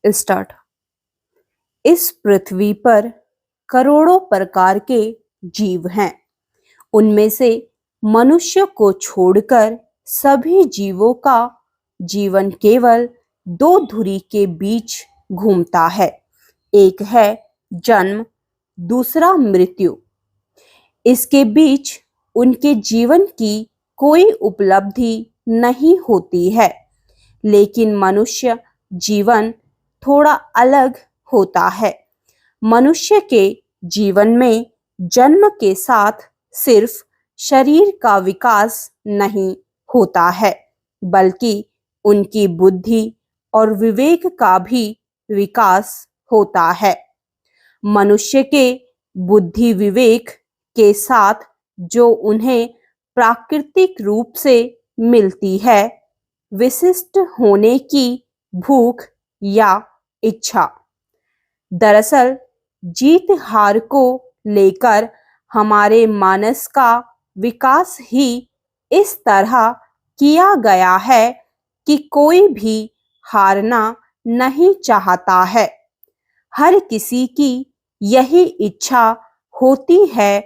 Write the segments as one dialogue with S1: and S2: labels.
S1: Start. इस पृथ्वी पर करोड़ों प्रकार के जीव हैं। उनमें से मनुष्य को छोड़कर सभी जीवों का जीवन केवल दो धुरी के बीच घूमता है। एक है जन्म, दूसरा मृत्यु। इसके बीच उनके जीवन की कोई उपलब्धि नहीं होती है। लेकिन मनुष्य जीवन थोड़ा अलग होता है। मनुष्य के जीवन में जन्म के साथ सिर्फ शरीर का विकास नहीं होता है, बल्कि उनकी बुद्धि और विवेक का भी विकास होता है। मनुष्य के बुद्धि विवेक के साथ जो उन्हें प्राकृतिक रूप से मिलती है, विशिष्ट होने की भूख या इच्छा। दरअसल जीत हार को लेकर हमारे मानस का विकास ही इस तरह किया गया है कि कोई भी हारना नहीं चाहता है। हर किसी की यही इच्छा होती है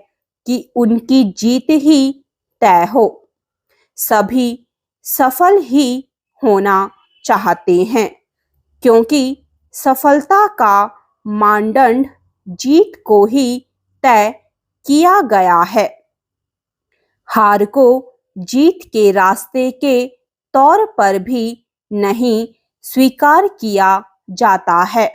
S1: कि उनकी जीत ही तय हो। सभी सफल ही होना चाहते हैं, क्योंकि सफलता का मानदंड जीत को ही तय किया गया है। हार को जीत के रास्ते के तौर पर भी नहीं स्वीकार किया जाता है,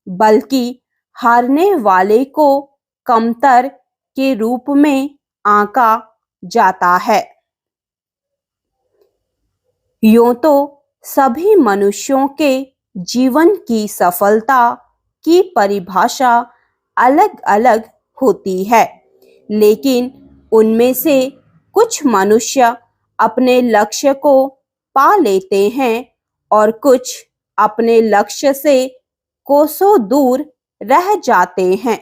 S1: बल्कि हारने वाले को कमतर के रूप में आंका जाता है। यूं तो सभी मनुष्यों के जीवन की सफलता की परिभाषा अलग अलग होती है, लेकिन उनमें से कुछ मनुष्य अपने लक्ष्य को पा लेते हैं और कुछ अपने लक्ष्य से कोसों दूर रह जाते हैं।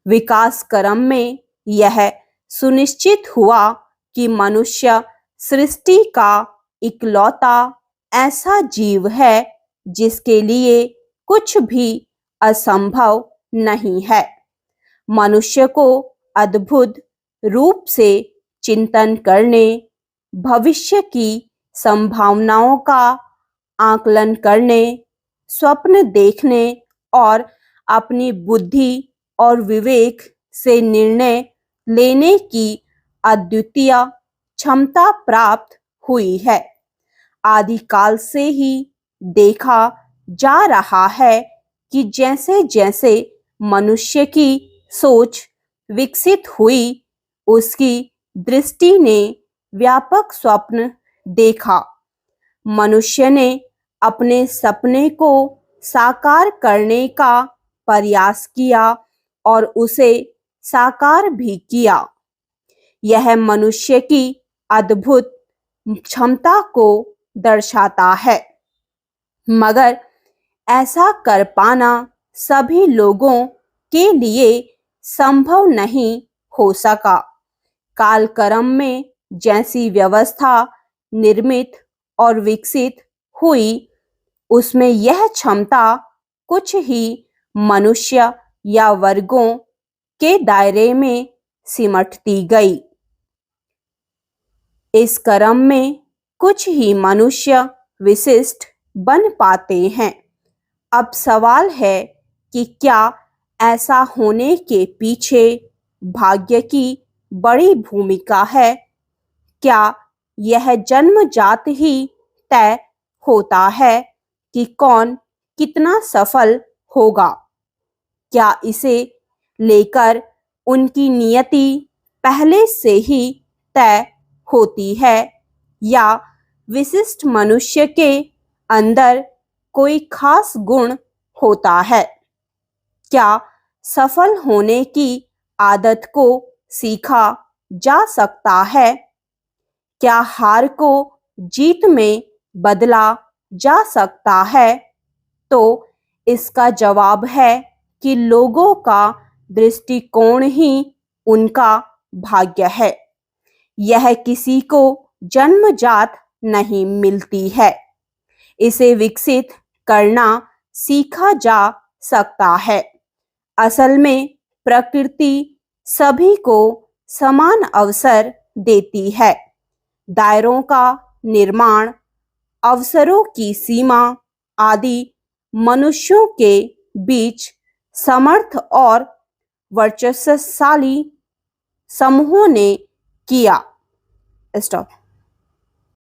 S1: विकास क्रम में यह सुनिश्चित हुआ कि मनुष्य सृष्टि का इकलौता ऐसा जीव है जिसके लिए कुछ भी असंभव नहीं है। मनुष्य को अद्भुत रूप से चिंतन करने, भविष्य की संभावनाओं का आकलन करने, स्वप्न देखने और अपनी बुद्धि और विवेक से निर्णय लेने की अद्वितीय क्षमता प्राप्त हुई है। आदिकाल से ही देखा जा रहा है कि जैसे जैसे मनुष्य की सोच विकसित हुई, उसकी दृष्टि ने व्यापक स्वप्न देखा। मनुष्य ने अपने सपने को साकार करने का प्रयास किया और उसे साकार भी किया। यह मनुष्य की अद्भुत क्षमता को दर्शाता है, मगर ऐसा कर पाना सभी लोगों के लिए संभव नहीं हो सका। कालक्रम में जैसी व्यवस्था निर्मित और विकसित हुई, उसमें यह क्षमता कुछ ही मनुष्य या वर्गों के दायरे में सिमटती गई। इस क्रम में कुछ ही मनुष्य विशिष्ट बन पाते हैं। अब सवाल है कि क्या ऐसा होने के पीछे भाग्य की बड़ी भूमिका है? क्या यह जन्मजात ही तय होता है कि कौन कितना सफल होगा? क्या इसे लेकर उनकी नियति पहले से ही तय होती है, या विशिष्ट मनुष्य के अंदर कोई खास गुण होता है? क्या सफल होने की आदत को सीखा जा सकता है? क्या हार को जीत में बदला जा सकता है? तो इसका जवाब है कि लोगों का दृष्टिकोण ही उनका भाग्य है। यह किसी को जन्मजात नहीं मिलती है। इसे विकसित करना सीखा जा सकता है। असल में प्रकृति सभी को समान अवसर देती है। दायरों का निर्माण, अवसरों की सीमा आदि मनुष्यों के बीच समर्थ और वर्चस्वशाली समूहों ने किया। स्टॉप।